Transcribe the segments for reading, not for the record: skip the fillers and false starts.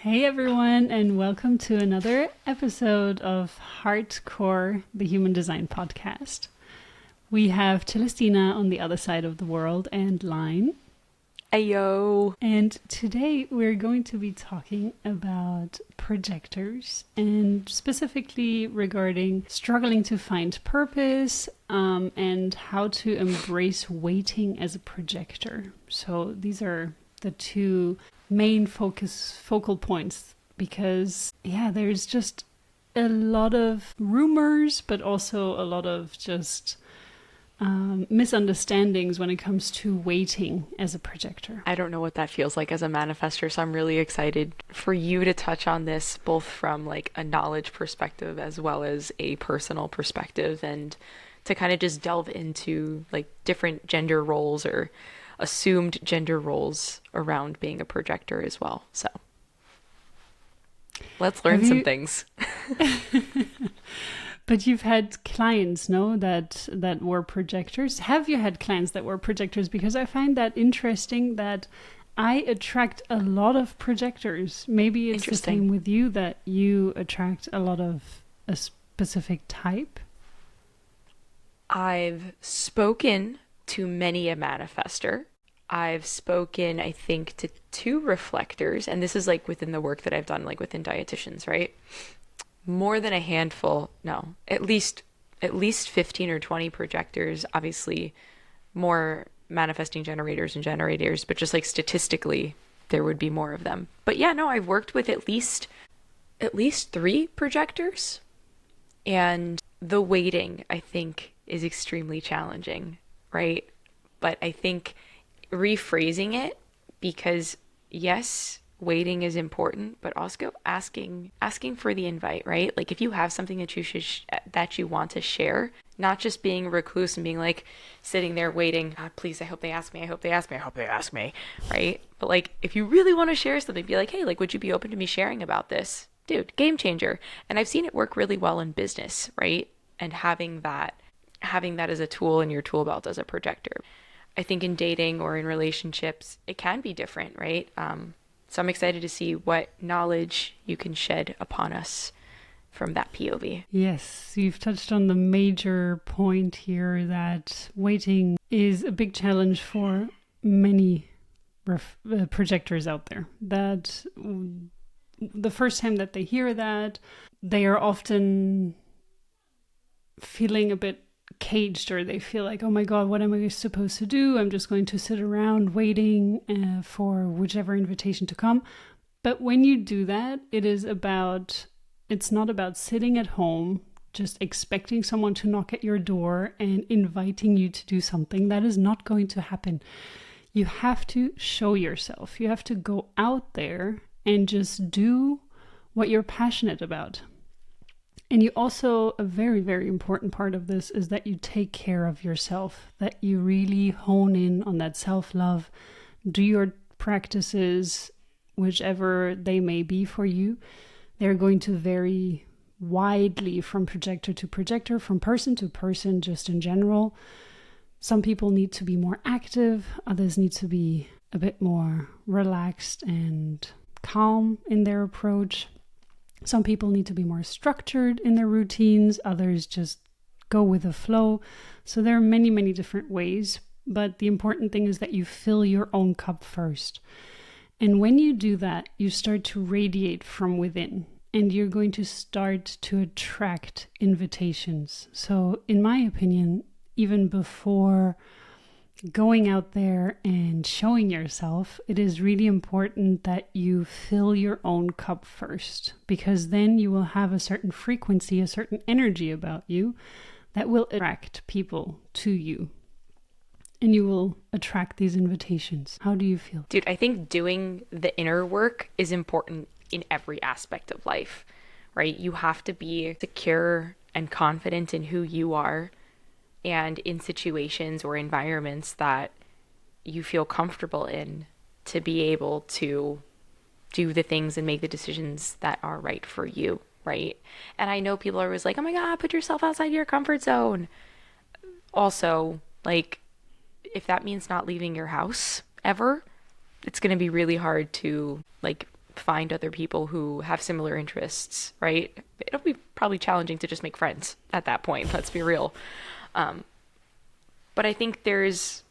Hey everyone, and welcome to another episode of HeartCore, the Human Design Podcast. We have Celestina on the other side of the world and line. Ayo. And today we're going to be talking about projectors and specifically regarding struggling to find purpose and how to embrace waiting as a projector. So these are the two main focal points because there's just a lot of rumors but also a lot of just misunderstandings when it comes to waiting as a projector. I don't know what that feels like as a manifestor, so I'm really excited for you to touch on this both from like a knowledge perspective as well as a personal perspective, and to kind of just delve into like different gender roles or assumed gender roles around being a projector as well. So let's learn some things. But you've had clients, no, that were projectors. Have you had clients that were projectors? Because I find that interesting that I attract a lot of projectors. Maybe it's the same with you, that you attract a lot of a specific type. I've spoken to many a manifestor. I've spoken, I think, to 2 reflectors, and this is like within the work that I've done, like within dietitians, right? More than a handful, no, at least 15 or 20 projectors, obviously more manifesting generators and generators, but just like statistically, there would be more of them. But yeah, no, I've worked with at least 3 projectors, and the waiting, I think, is extremely challenging, right? But I think rephrasing it, because yes, waiting is important, but also asking for the invite, right? Like if you have something that you want to share, not just being a recluse and being like sitting there waiting, God, please, I hope they ask me, I hope they ask me, I hope they ask me, right? But like if you really want to share something, be like, hey, like would you be open to me sharing about this? Dude, game changer. And I've seen it work really well in business, right? And having that as a tool in your tool belt as a projector. I think in dating or in relationships, it can be different, right? So I'm excited to see what knowledge you can shed upon us from that POV. Yes, you've touched on the major point here that waiting is a big challenge for many projectors out there. That the first time that they hear that, they are often feeling a bit caged, or they feel like, oh my God, what am I supposed to do? I'm just going to sit around waiting for whichever invitation to come. But when you do that, it's not about sitting at home just expecting someone to knock at your door and inviting you to do something. That is not going to happen. You have to show yourself. You have to go out there and just do what you're passionate about. And you also, a very, very important part of this is that you take care of yourself, that you really hone in on that self-love, do your practices, whichever they may be for you. They're going to vary widely from projector to projector, from person to person, just in general. Some people need to be more active, others need to be a bit more relaxed and calm in their approach. Some people need to be more structured in their routines, others just go with the flow. So there are many, many different ways, but the important thing is that you fill your own cup first. And when you do that, you start to radiate from within, and you're going to start to attract invitations. So in my opinion, even before going out there and showing yourself, it is really important that you fill your own cup first, because then you will have a certain frequency, a certain energy about you that will attract people to you, and you will attract these invitations. How do you feel? Dude, I think doing the inner work is important in every aspect of life, right? You have to be secure and confident in who you are, and in situations or environments that you feel comfortable in, to be able to do the things and make the decisions that are right for you, right? And I know people are always like, oh my God, put yourself outside your comfort zone. Also, like, if that means not leaving your house ever, it's going to be really hard to like find other people who have similar interests, right? It'll be probably challenging to just make friends at that point, let's be real. But I think there's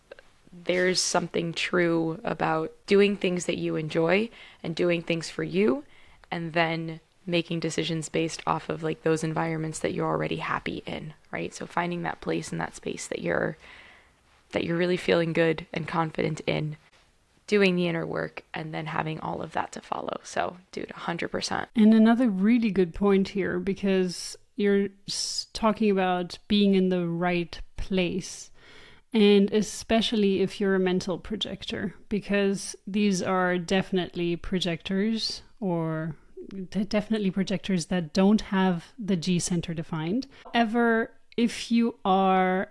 something true about doing things that you enjoy and doing things for you, and then making decisions based off of like those environments that you're already happy in, right? So finding that place and that space that you're really feeling good and confident in, doing the inner work, and then having all of that to follow. So, dude, 100%. And another really good point here, because you're talking about being in the right place. And especially if you're a mental projector, because these are definitely projectors, or definitely projectors that don't have the G center defined. However, if you are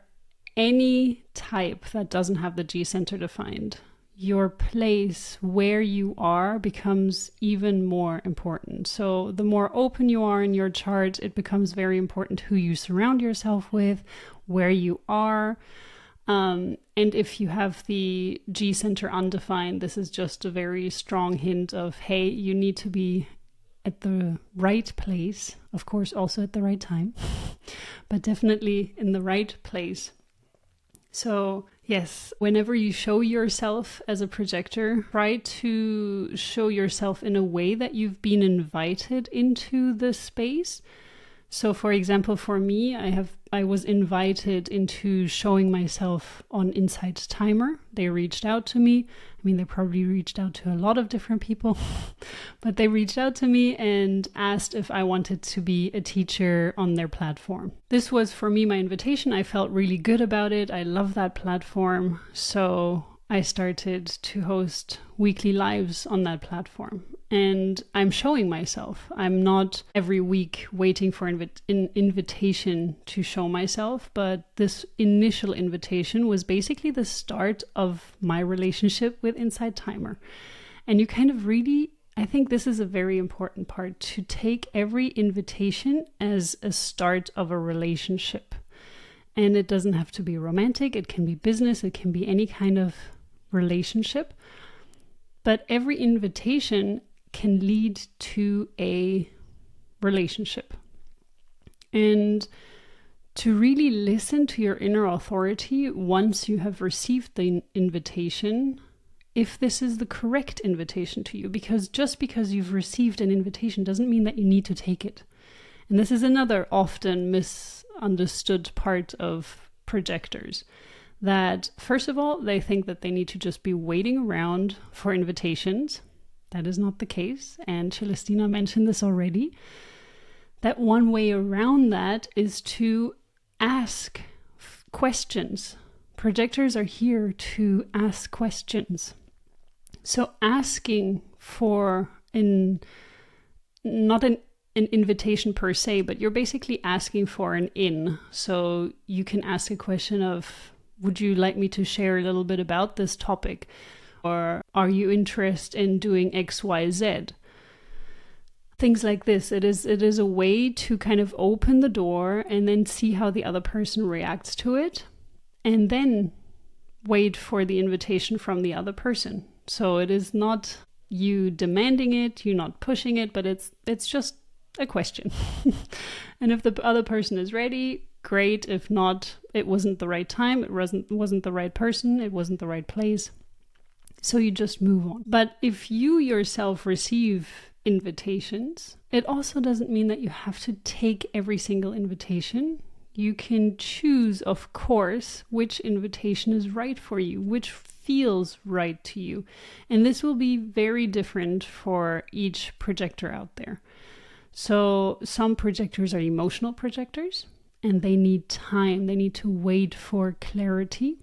any type that doesn't have the G center defined, your place where you are becomes even more important. So the more open you are in your chart, it becomes very important who you surround yourself with, where you are. And if you have the G center undefined, this is just a very strong hint of, hey, you need to be at the right place, of course, also at the right time, but definitely in the right place. So yes, whenever you show yourself as a projector, try to show yourself in a way that you've been invited into the space. So for example, for me, I was invited into showing myself on Inside Timer. They reached out to me. I mean, they probably reached out to a lot of different people, but they reached out to me and asked if I wanted to be a teacher on their platform. This was for me my invitation. I felt really good about it. I love that platform. So I started to host weekly lives on that platform. And I'm showing myself. I'm not every week waiting for an invitation to show myself, but this initial invitation was basically the start of my relationship with Inside Timer. And you kind of really, I think this is a very important part, to take every invitation as a start of a relationship. And it doesn't have to be romantic, it can be business, it can be any kind of relationship. But every invitation can lead to a relationship. And to really listen to your inner authority once you have received the invitation, if this is the correct invitation to you, because just because you've received an invitation doesn't mean that you need to take it. And this is another often misunderstood part of projectors, that first of all, they think that they need to just be waiting around for invitations. That is not the case, and Celestina mentioned this already, that one way around that is to ask questions. Projectors are here to ask questions. So asking for not an invitation per se, but you're basically asking for an in. So you can ask a question of, would you like me to share a little bit about this topic? Or are you interested in doing X, Y, Z? Things like this. It is a way to kind of open the door and then see how the other person reacts to it, and then wait for the invitation from the other person. So it is not you demanding it, you're not pushing it, but it's just a question. And if the other person is ready, great. If not, it wasn't the right time, it wasn't the right person, it wasn't the right place. So you just move on. But if you yourself receive invitations, it also doesn't mean that you have to take every single invitation. You can choose, of course, which invitation is right for you, which feels right to you. And this will be very different for each projector out there. So some projectors are emotional projectors, and they need time. They need to wait for clarity.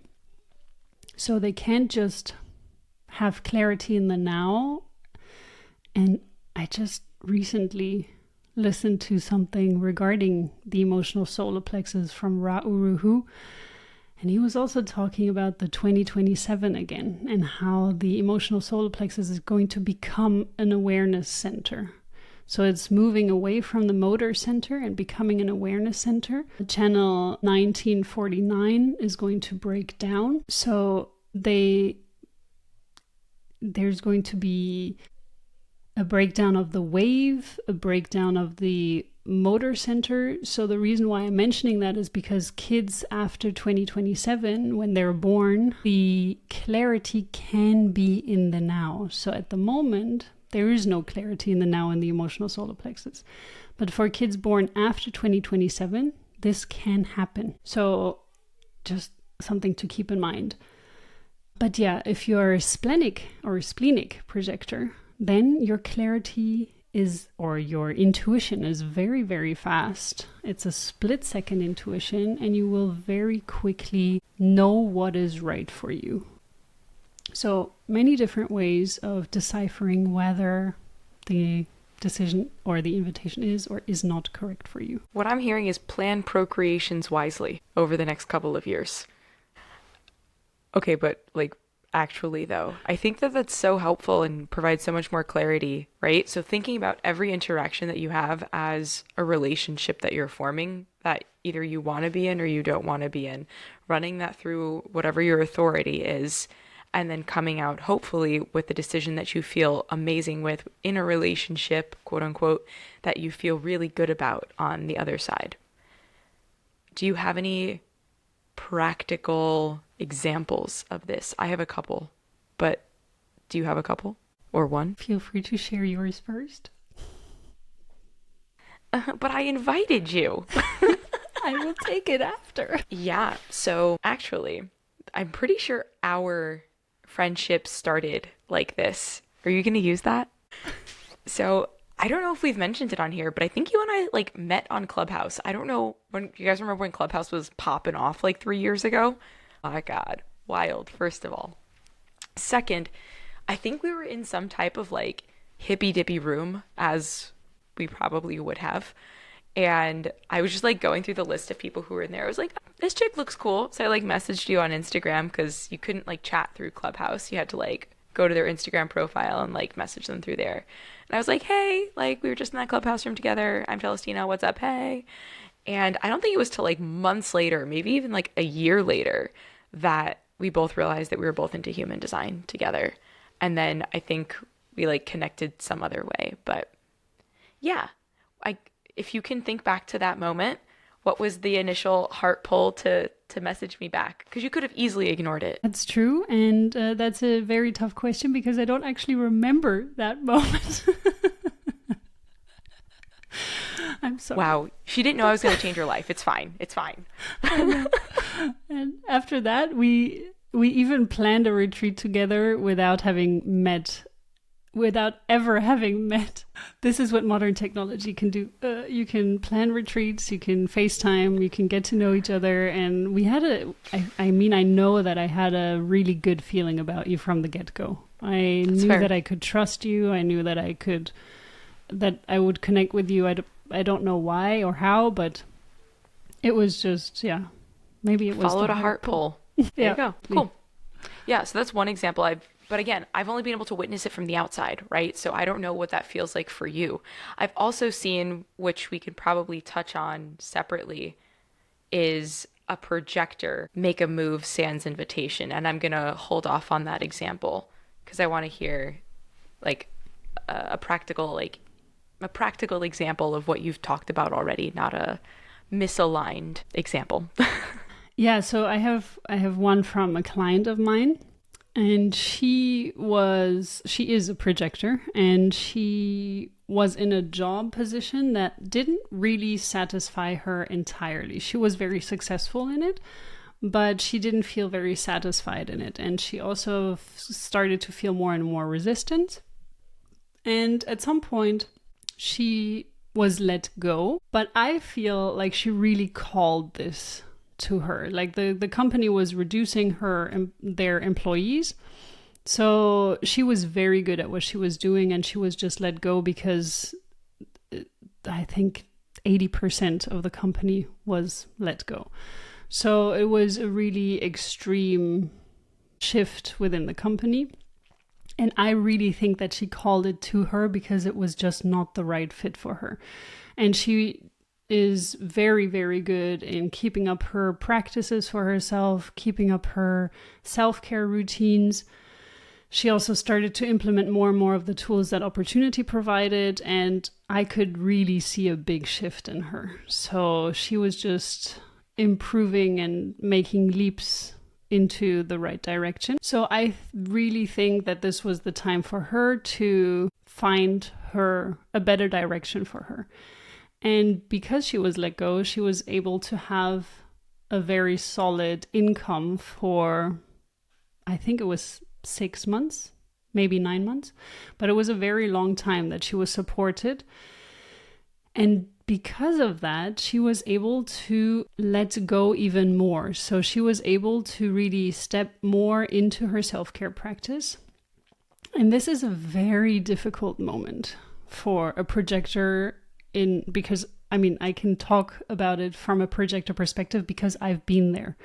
So they can't just have clarity in the now. And I just recently listened to something regarding the emotional solar plexus from Ra Uruhu, and he was also talking about the 2027 again, and how the emotional solar plexus is going to become an awareness center. So it's moving away from the motor center and becoming an awareness center. The channel 1949 is going to break down. So there's going to be a breakdown of the wave, a breakdown of the motor center. So the reason why I'm mentioning that is because kids after 2027, when they're born, the clarity can be in the now. So at the moment, there is no clarity in the now in the emotional solar plexus. But for kids born after 2027, this can happen. So just something to keep in mind. But yeah, if you're a splenic or a splenic projector, then your clarity is, or your intuition is very, very fast. It's a split-second intuition, and you will very quickly know what is right for you. So many different ways of deciphering whether the decision or the invitation is or is not correct for you. What I'm hearing is plan procreations wisely over the next couple of years. Okay, but like actually though, I think that that's so helpful and provides so much more clarity, right? So thinking about every interaction that you have as a relationship that you're forming that either you want to be in or you don't want to be in, running that through whatever your authority is, and then coming out hopefully with the decision that you feel amazing with in a relationship, quote unquote, that you feel really good about on the other side. Do you have any practical examples of this? I have a couple, but do you have a couple or one? Feel free to share yours first. But I invited you. I will take it after. Yeah, so actually, I'm pretty sure our friendship started like this. Are you going to use that? So I don't know if we've mentioned it on here, but I think you and I like met on Clubhouse. I don't know when you guys remember when Clubhouse was popping off like 3 years ago. My God, wild, first of all. Second, I think we were in some type of like hippy dippy room, as we probably would have. And I was just like going through the list of people who were in there. I was like, this chick looks cool. So I like messaged you on Instagram because you couldn't like chat through Clubhouse. You had to like go to their Instagram profile and like message them through there. And I was like, hey, like we were just in that Clubhouse room together. I'm Celestina. What's up? Hey. And I don't think it was till like months later, maybe even like a year later, that we both realized that we were both into human design together. And then I think we like connected some other way. But yeah, if you can think back to that moment, what was the initial heart pull to message me back? Because you could have easily ignored it. That's true. And that's a very tough question because I don't actually remember that moment. I'm sorry. Wow. She didn't know I was going to change her life. It's fine. It's fine. And after that, we even planned a retreat together without ever having met. This is what modern technology can do. You can plan retreats, you can FaceTime, you can get to know each other. And we had I know that I had a really good feeling about you from the get-go. I knew that I could trust you. I knew that I would connect with you. I don't know why or how, but it was just, yeah. Maybe it was followed a heart pull. There you go. Cool. Yeah, so that's one example. But again, I've only been able to witness it from the outside, right? So I don't know what that feels like for you. I've also seen, which we could probably touch on separately, is a projector make a move sans invitation. And I'm going to hold off on that example because I want to hear like a practical example of what you've talked about already, not a misaligned example. Yeah, so I have one from a client of mine. And she is a projector, and she was in a job position that didn't really satisfy her entirely. She was very successful in it, but she didn't feel very satisfied in it. And she also started to feel more and more resistance. And at some point, she was let go. But I feel like she really called this to her. Like the company was reducing their employees, so she was very good at what she was doing, and she was just let go because I think 80% of the company was let go. So it was a really extreme shift within the company, and I really think that she called it to her because it was just not the right fit for her. And she is very, very good in keeping up her practices for herself, keeping up her self-care routines. She also started to implement more and more of the tools that Opportunity provided, and I could really see a big shift in her. So she was just improving and making leaps into the right direction. So I really think that this was the time for her to find a better direction for her. And because she was let go, she was able to have a very solid income for, I think it was 6 months, maybe 9 months, but it was a very long time that she was supported. And because of that, she was able to let go even more. So she was able to really step more into her self-care practice. And this is a very difficult moment for a projector because I can talk about it from a projector perspective because I've been there.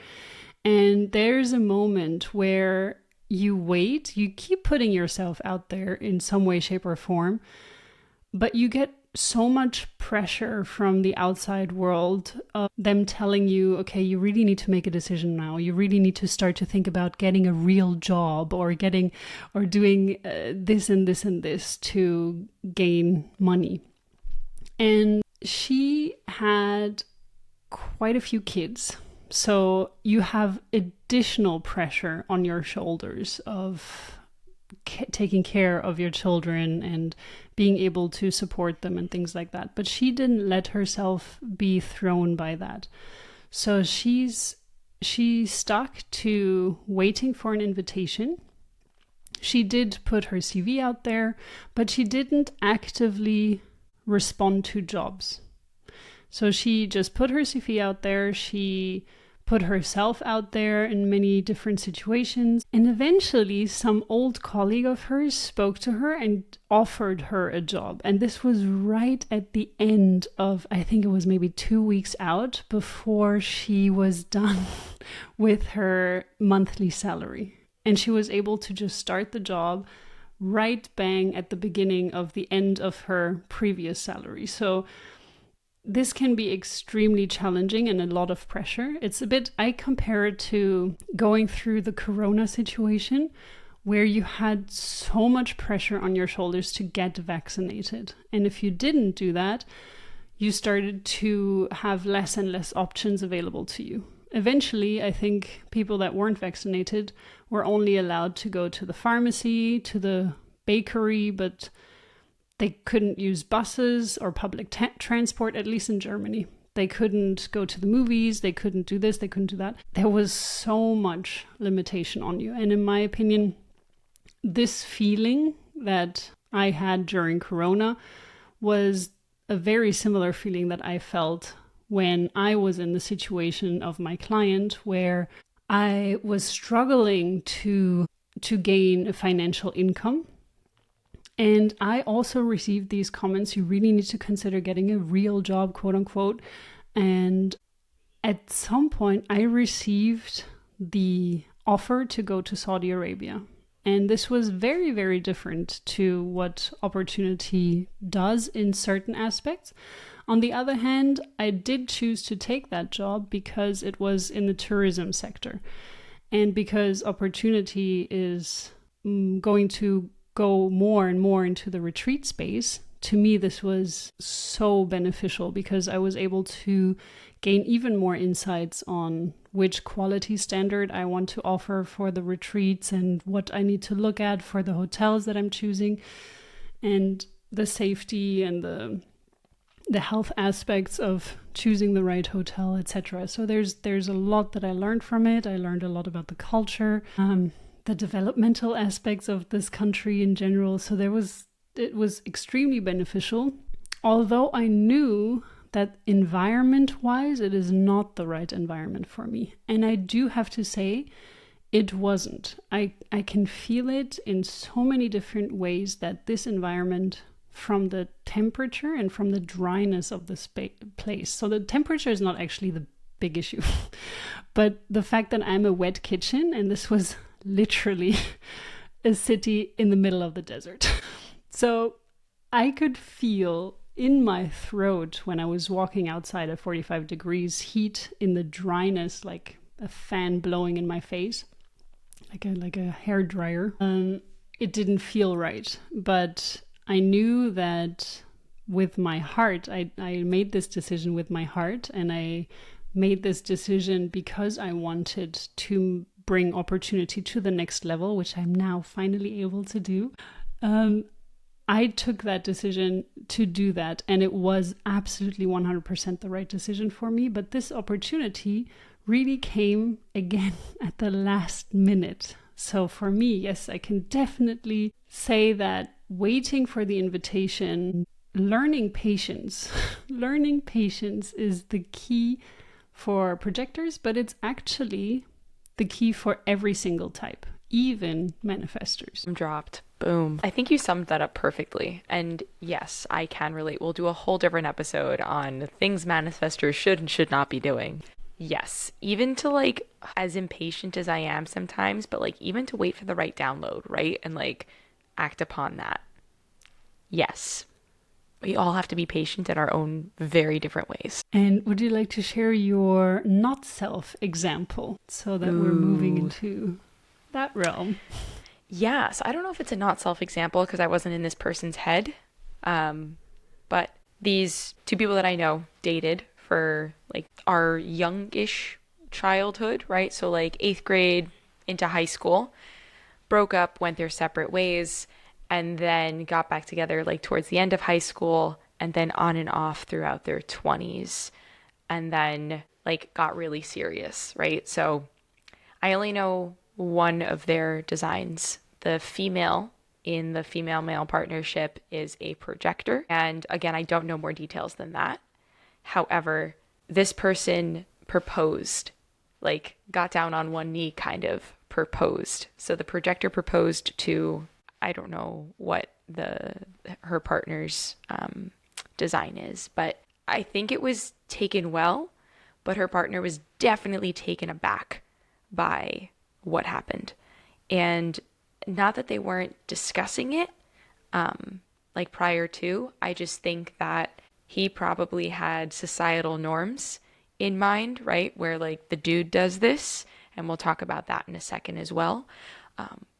And there's a moment where you keep putting yourself out there in some way, shape, or form, but you get so much pressure from the outside world of them telling you, okay, you really need to make a decision now. You really need to start to think about getting a real job or doing this and this and this to gain money. And she had quite a few kids. So you have additional pressure on your shoulders of taking care of your children and being able to support them and things like that. But she didn't let herself be thrown by that. So she stuck to waiting for an invitation. She did put her CV out there, but she didn't actively respond to jobs. So she just put her CV out there. She put herself out there in many different situations. And eventually some old colleague of hers spoke to her and offered her a job. And this was right at the end of, I think it was maybe 2 weeks out before she was done with her monthly salary. And she was able to just start the job right bang at the beginning of the end of her previous salary. So this can be extremely challenging and a lot of pressure. I compare it to going through the Corona situation where you had so much pressure on your shoulders to get vaccinated. And if you didn't do that, you started to have less and less options available to you. Eventually, I think people that weren't vaccinated were only allowed to go to the pharmacy, to the bakery, but they couldn't use buses or public transport, at least in Germany. They couldn't go to the movies, they couldn't do this, they couldn't do that. There was so much limitation on you. And in my opinion, this feeling that I had during Corona was a very similar feeling that I felt when I was in the situation of my client where I was struggling to gain a financial income. And I also received these comments, you really need to consider getting a real job, quote unquote. And at some point I received the offer to go to Saudi Arabia. And this was very, very different to what Opportunity does in certain aspects. On the other hand, I did choose to take that job because it was in the tourism sector. And because Opportunity is going to go more and more into the retreat space, to me this was so beneficial because I was able to gain even more insights on which quality standard I want to offer for the retreats and what I need to look at for the hotels that I'm choosing, and the safety and the health aspects of choosing the right hotel, etc. So there's a lot that I learned from it. I learned a lot about the culture, the developmental aspects of this country in general. So it was extremely beneficial, although I knew that environment-wise, it is not the right environment for me. And I do have to say, it wasn't. I can feel it in so many different ways that this environment, from the temperature and from the dryness of the place. So the temperature is not actually the big issue, but the fact that I'm a wet kitchen, and this was literally a city in the middle of the desert. So I could feel in my throat when I was walking outside at 45 degrees heat, in the dryness, like a fan blowing in my face, like a hair dryer. it didn't feel right. But I knew that with my heart, I made this decision with my heart, and I made this decision because I wanted to bring opportunity to the next level, which I'm now finally able to do. I took that decision to do that, and it was absolutely 100% the right decision for me. But this opportunity really came again at the last minute. So for me, yes, I can definitely say that waiting for the invitation, learning patience, learning patience is the key for projectors, but it's actually the key for every single type, even manifestors. I'm dropped. Boom. I think you summed that up perfectly. And yes, I can relate. We'll do a whole different episode on things manifestors should and should not be doing. Yes, even to like, as impatient as I am sometimes, but like even to wait for the right download, right? And like act upon that. Yes. We all have to be patient in our own very different ways. And would you like to share your not self example so that we're moving into that realm? Yes, I don't know if it's a not self example because I wasn't in this person's head. But these two people that I know dated for like our youngish childhood, right? So like 8th grade into high school, broke up, went their separate ways, and then got back together like towards the end of high school, and then on and off throughout their 20s, and then like got really serious, right? So I only know one of their designs. The female in the female-male partnership is a projector. And again, I don't know more details than that. However, this person proposed, like got down on one knee, kind of proposed. So the projector proposed to, I don't know what her partner's design is, but I think it was taken well, but her partner was definitely taken aback by what happened. And not that they weren't discussing it, like prior to, I just think that he probably had societal norms in mind, right? Where like the dude does this, and we'll talk about that in a second as well.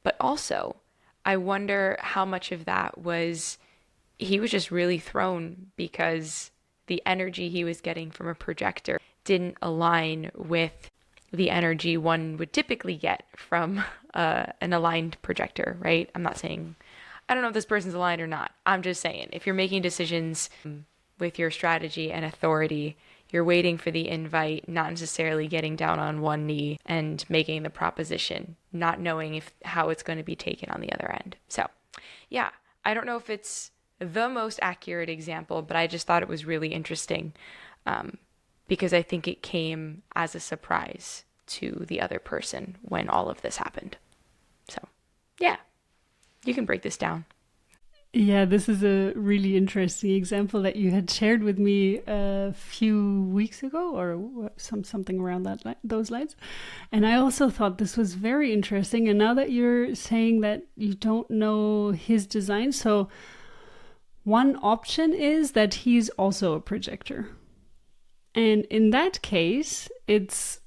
But also, I wonder how much of that was he was just really thrown because the energy he was getting from a projector didn't align with the energy one would typically get from an aligned projector, right? I'm not saying, I don't know if this person's aligned or not. I'm just saying, if you're making decisions with your strategy and authority, you're waiting for the invite, not necessarily getting down on one knee and making the proposition, not knowing how it's going to be taken on the other end. So yeah, I don't know if it's the most accurate example, but I just thought it was really interesting because I think it came as a surprise to the other person when all of this happened. So yeah, you can break this down. Yeah, this is a really interesting example that you had shared with me a few weeks ago, or something around those lines. And I also thought this was very interesting. And now that you're saying that you don't know his design, so one option is that he's also a projector. And in that case, it's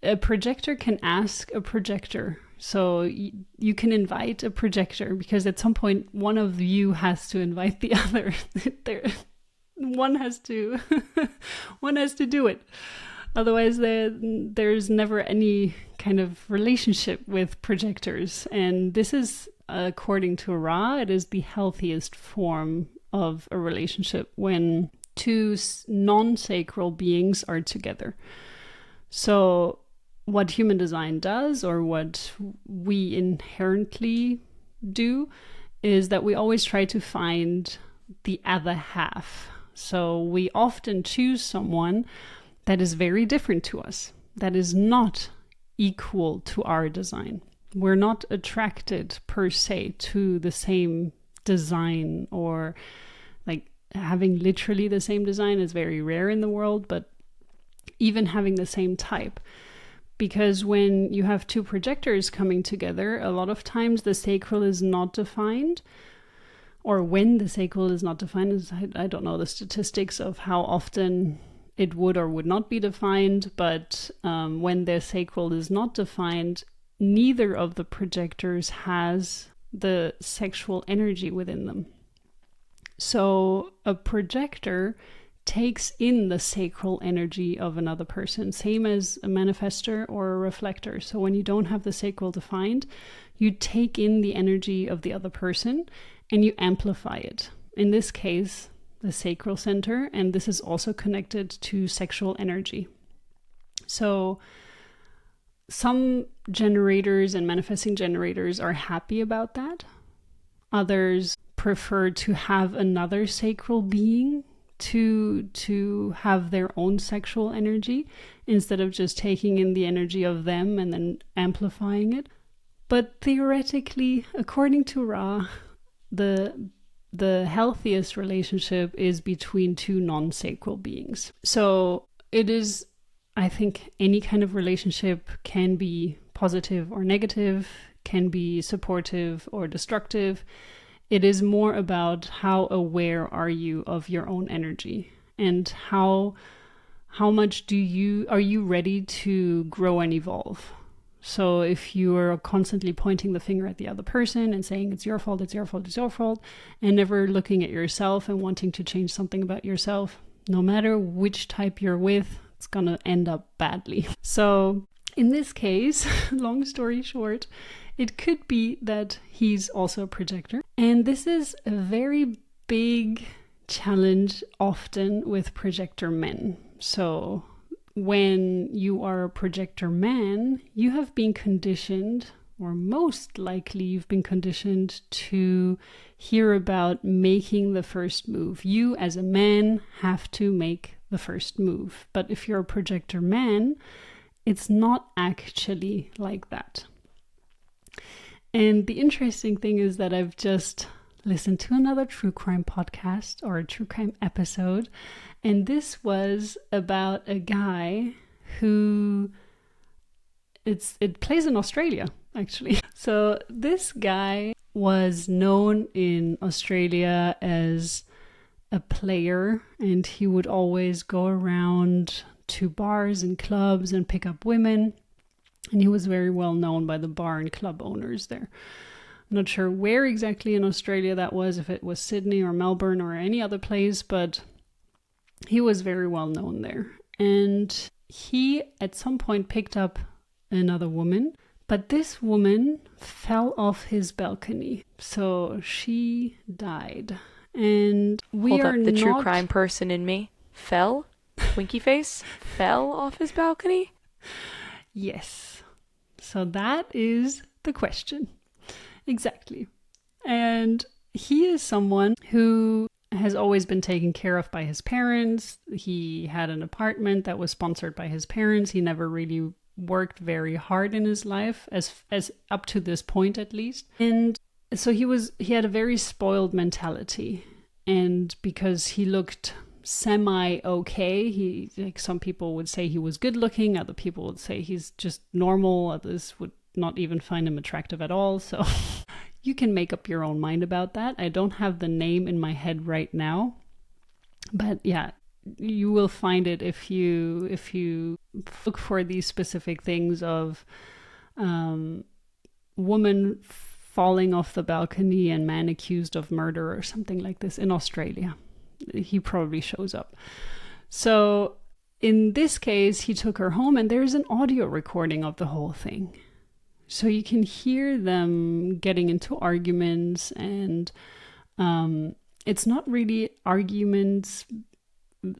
a projector can ask a projector. So you can invite a projector because at some point one of you has to invite the other. One has to do it. Otherwise, there's never any kind of relationship with projectors. And this is, according to Ra, it is the healthiest form of a relationship when two non-sacral beings are together. So what human design does, or what we inherently do, is that we always try to find the other half. So we often choose someone that is very different to us, that is not equal to our design. We're not attracted per se to the same design, or like having literally the same design is very rare in the world, but even having the same type. Because when you have two projectors coming together, a lot of times the sacral is not defined, or when the sacral is not defined, I don't know the statistics of how often it would or would not be defined, but when their sacral is not defined, neither of the projectors has the sexual energy within them. So a projector takes in the sacral energy of another person, same as a manifestor or a reflector. So when you don't have the sacral defined, you take in the energy of the other person and you amplify it. In this case, the sacral center, and this is also connected to sexual energy. So some generators and manifesting generators are happy about that. Others prefer to have another sacral being to have their own sexual energy instead of just taking in the energy of them and then amplifying it. But theoretically, according to Ra, the healthiest relationship is between two non-sacral beings. So it is, I think, any kind of relationship can be positive or negative, can be supportive or destructive. It is more about how aware are you of your own energy and how much are you ready to grow and evolve. So if you are constantly pointing the finger at the other person and saying it's your fault, it's your fault, it's your fault, and never looking at yourself and wanting to change something about yourself, no matter which type you're with, it's gonna end up badly. So in this case, long story short, it could be that he's also a projector. And this is a very big challenge often with projector men. So when you are a projector man, you have been conditioned, or most likely you've been conditioned to hear about making the first move. You as a man have to make the first move. But if you're a projector man, it's not actually like that. And the interesting thing is that I've just listened to another true crime podcast or a true crime episode, and this was about a guy who it plays in Australia, actually. So this guy was known in Australia as a player, and he would always go around to bars and clubs and pick up women. And he was very well known by the bar and club owners there. I'm not sure where exactly in Australia that was, if it was Sydney or Melbourne or any other place, but he was very well known there. And he at some point picked up another woman, but this woman fell off his balcony. So she died. And Hold up, the true crime person in me fell? Winky face? Fell off his balcony? Yes. So that is the question. Exactly. And he is someone who has always been taken care of by his parents. He had an apartment that was sponsored by his parents. He never really worked very hard in his life, as up to this point at least. And so he had a very spoiled mentality. And because he looked semi-okay, like some people would say he was good looking, other people would say he's just normal, others would not even find him attractive at all. So you can make up your own mind about that. I don't have the name in my head right now, but yeah, you will find it if you look for these specific things of woman falling off the balcony and man accused of murder or something like this in Australia. He probably shows up. So in this case, he took her home, and there's an audio recording of the whole thing. So you can hear them getting into arguments, and it's not really arguments.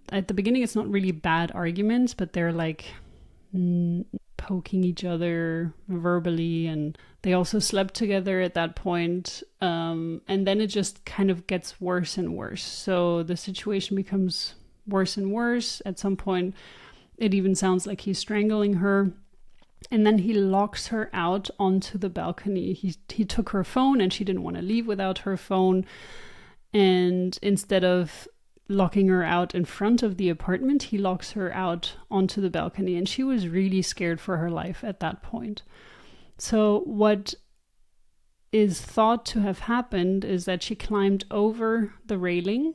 At the beginning, it's not really bad arguments, but they're like poking each other verbally, and they also slept together at that point. And then it just kind of gets worse and worse. So the situation becomes worse and worse. At some point, it even sounds like he's strangling her. And then he locks her out onto the balcony. He took her phone, and she didn't want to leave without her phone. And instead of locking her out in front of the apartment, he locks her out onto the balcony. And she was really scared for her life at that point. So what is thought to have happened is that she climbed over the railing.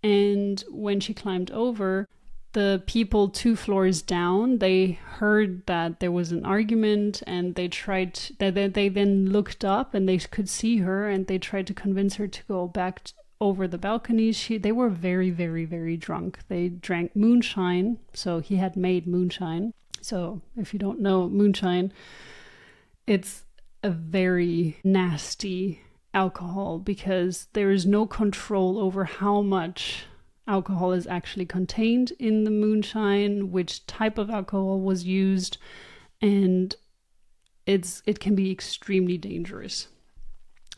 And when she climbed over, the people 2 floors down, they heard that there was an argument, and they then looked up and they could see her, and they tried to convince her to go back over the balcony. They were very, very, very drunk. They drank moonshine. So he had made moonshine. So if you don't know moonshine, it's a very nasty alcohol because there is no control over how much alcohol is actually contained in the moonshine, which type of alcohol was used, and it can be extremely dangerous.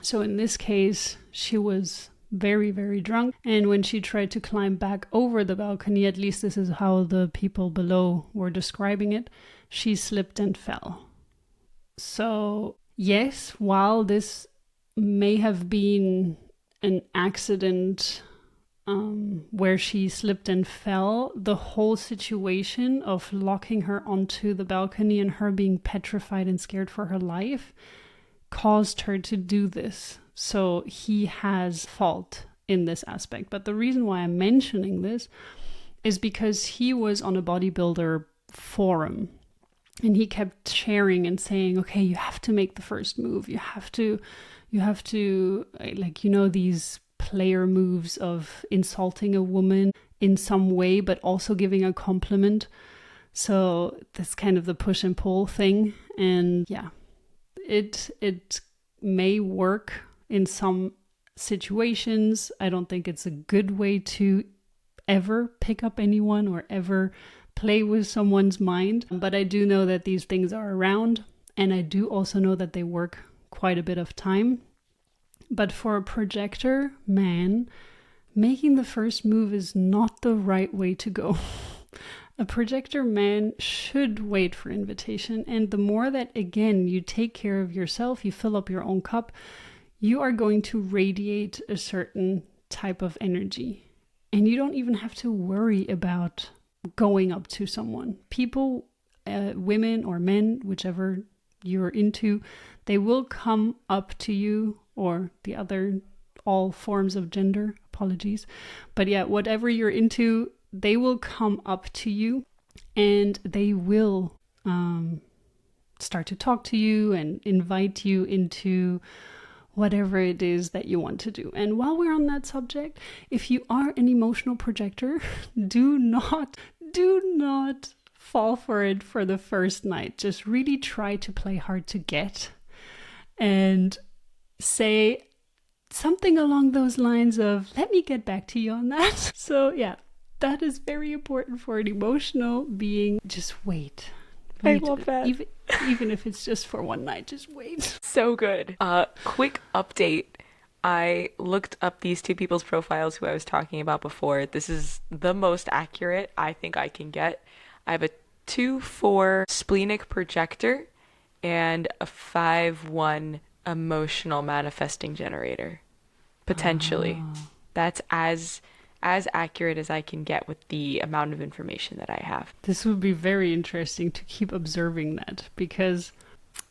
So in this case, she was very, very drunk, and when she tried to climb back over the balcony, at least this is how the people below were describing it, she slipped and fell. So yes, while this may have been an accident where she slipped and fell, the whole situation of locking her onto the balcony and her being petrified and scared for her life caused her to do this. So he has fault in this aspect. But the reason why I'm mentioning this is because he was on a bodybuilder forum, and he kept sharing and saying, okay, you have to make the first move. You have to, like, these player moves of insulting a woman in some way, but also giving a compliment. So that's kind of the push and pull thing. And yeah, it may work in some situations. I don't think it's a good way to ever pick up anyone or ever play with someone's mind. But I do know that these things are around, and I do also know that they work quite a bit of time. But for a projector man, making the first move is not the right way to go. A projector man should wait for invitation. And the more that, again, you take care of yourself, you fill up your own cup, you are going to radiate a certain type of energy. And you don't even have to worry about going up to someone. People, women or men, whichever you're into, they will come up to you, or all forms of gender, apologies. But yeah, whatever you're into, they will come up to you and they will start to talk to you and invite you into whatever it is that you want to do. And while we're on that subject, if you are an emotional projector, do not fall for it for the first night. Just really try to play hard to get and say something along those lines of, let me get back to you on that. So yeah, that is very important for an emotional being. Just wait. I love that. Even if it's just for one night, just wait. So good. Quick update. I looked up these 2 people's profiles who I was talking about before. This is the most accurate I think I can get. I have a 2-4 splenic projector and a 5-1 emotional manifesting generator. Potentially. That's as accurate as I can get with the amount of information that I have. This would be very interesting to keep observing that, because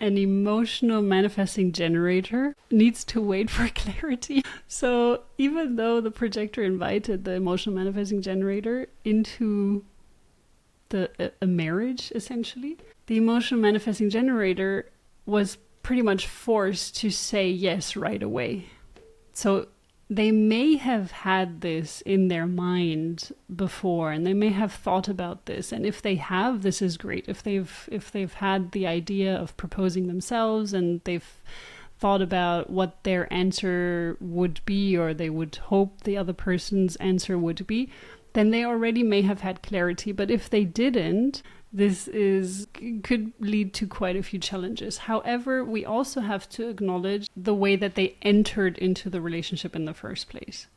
an emotional manifesting generator needs to wait for clarity. So even though the projector invited the emotional manifesting generator into a marriage, essentially, the emotional manifesting generator was pretty much forced to say yes right away. So they may have had this in their mind before, and they may have thought about this. And if they have, this is great. If they've had the idea of proposing themselves and they've thought about what their answer would be, or they would hope the other person's answer would be, then they already may have had clarity. But if they didn't, this could lead to quite a few challenges. However, we also have to acknowledge the way that they entered into the relationship in the first place.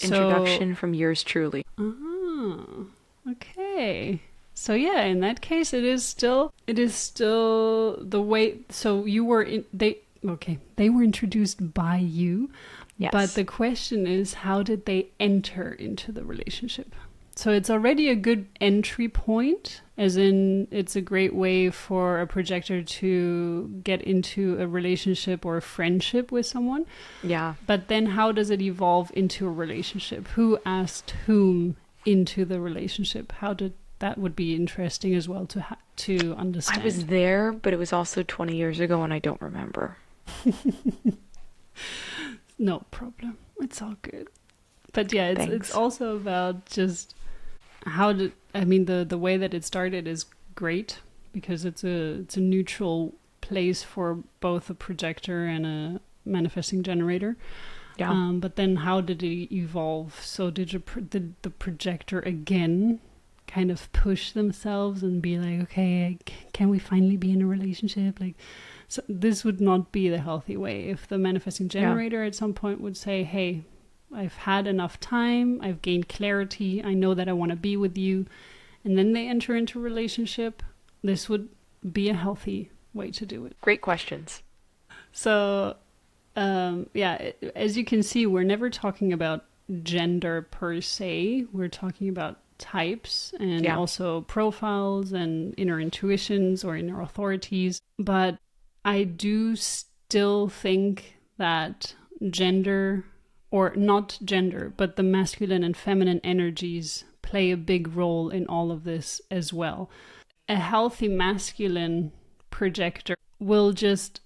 Introduction from yours truly. Okay. So yeah, in that case, it is still the way. So they were introduced by you. Yes. But the question is, how did they enter into the relationship? So it's already a good entry point, as in it's a great way for a projector to get into a relationship or a friendship with someone. Yeah. But then how does it evolve into a relationship? Who asked whom into the relationship? How did that would be interesting as well to understand. I was there, but it was also 20 years ago and I don't remember. No problem. It's all good. But yeah, it's also about just the way that it started is great because it's a neutral place for both a projector and a manifesting generator. Yeah. But then how did it evolve? So did the projector again kind of push themselves and be like, okay, can we finally be in a relationship? Like, so this would not be the healthy way. If the manifesting generator at some point would say, hey, I've had enough time, I've gained clarity, I know that I want to be with you, and then they enter into a relationship, this would be a healthy way to do it. Great questions. So, as you can see, we're never talking about gender per se. We're talking about types and also profiles and inner intuitions or inner authorities. But I do still think that gender, or not gender, but the masculine and feminine energies play a big role in all of this as well. A healthy masculine projector will just,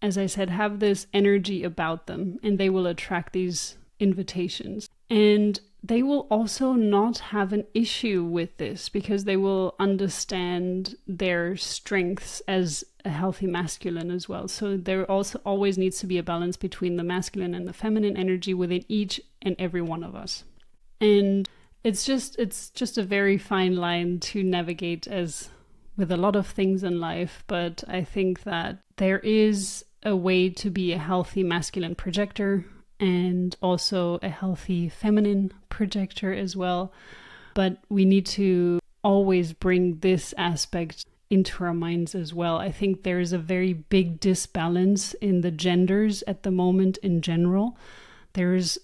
as I said, have this energy about them, and they will attract these invitations. And they will also not have an issue with this because they will understand their strengths as a healthy masculine as well. So there also always needs to be a balance between the masculine and the feminine energy within each and every one of us. And it's just a very fine line to navigate, as with a lot of things in life. But I think that there is a way to be a healthy masculine projector and also a healthy feminine projector as well. But we need to always bring this aspect into our minds as well. I think there's a very big disbalance in the genders at the moment in general. There's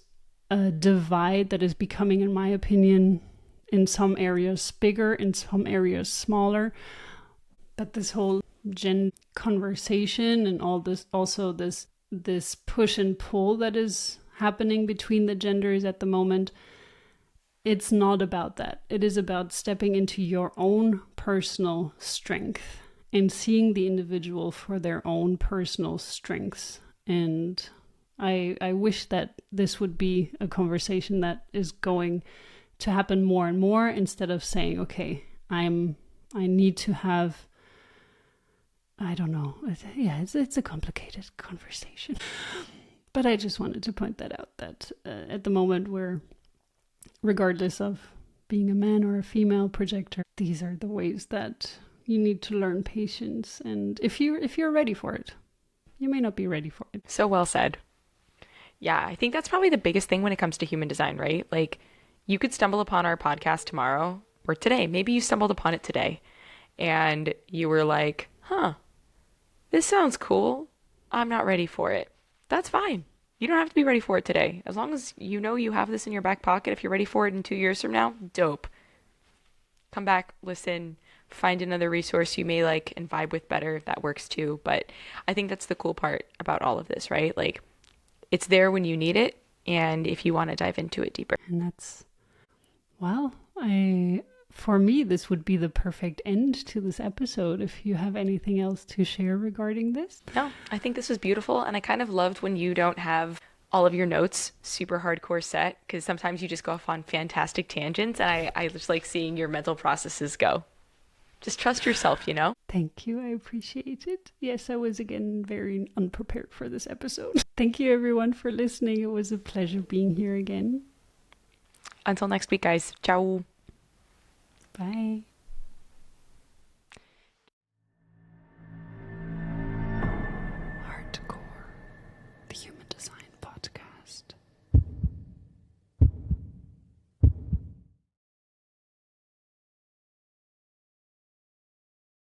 a divide that is becoming, in my opinion, in some areas bigger, in some areas smaller. But this whole gender conversation and all this, also this push and pull that is happening between the genders at the moment, it's not about that. It is about stepping into your own personal strength and seeing the individual for their own personal strengths. And I wish that this would be a conversation that is going to happen more and more, instead of saying, okay, I need to have, I don't know. It's a complicated conversation. But I just wanted to point that out, that at the moment we're, regardless of being a man or a female projector, these are the ways that you need to learn patience. And if you're ready for it, you may not be ready for it. So well said. Yeah, I think that's probably the biggest thing when it comes to human design, right? Like, you could stumble upon our podcast tomorrow or today. Maybe you stumbled upon it today and you were like, this sounds cool. I'm not ready for it. That's fine. You don't have to be ready for it today. As long as you know you have this in your back pocket, if you're ready for it in 2 years from now, dope. Come back, listen, find another resource you may like and vibe with better if that works too. But I think that's the cool part about all of this, right? Like, it's there when you need it, and if you want to dive into it deeper. And that's, well, for me, this would be the perfect end to this episode. If you have anything else to share regarding this. No, I think this was beautiful, and I kind of loved when you don't have all of your notes super hardcore set, because sometimes you just go off on fantastic tangents, and I just like seeing your mental processes go. Just trust yourself, you know? Thank you. I appreciate it. Yes, I was again very unprepared for this episode. Thank you everyone for listening. It was a pleasure being here again. Until next week, guys. Ciao. Bye.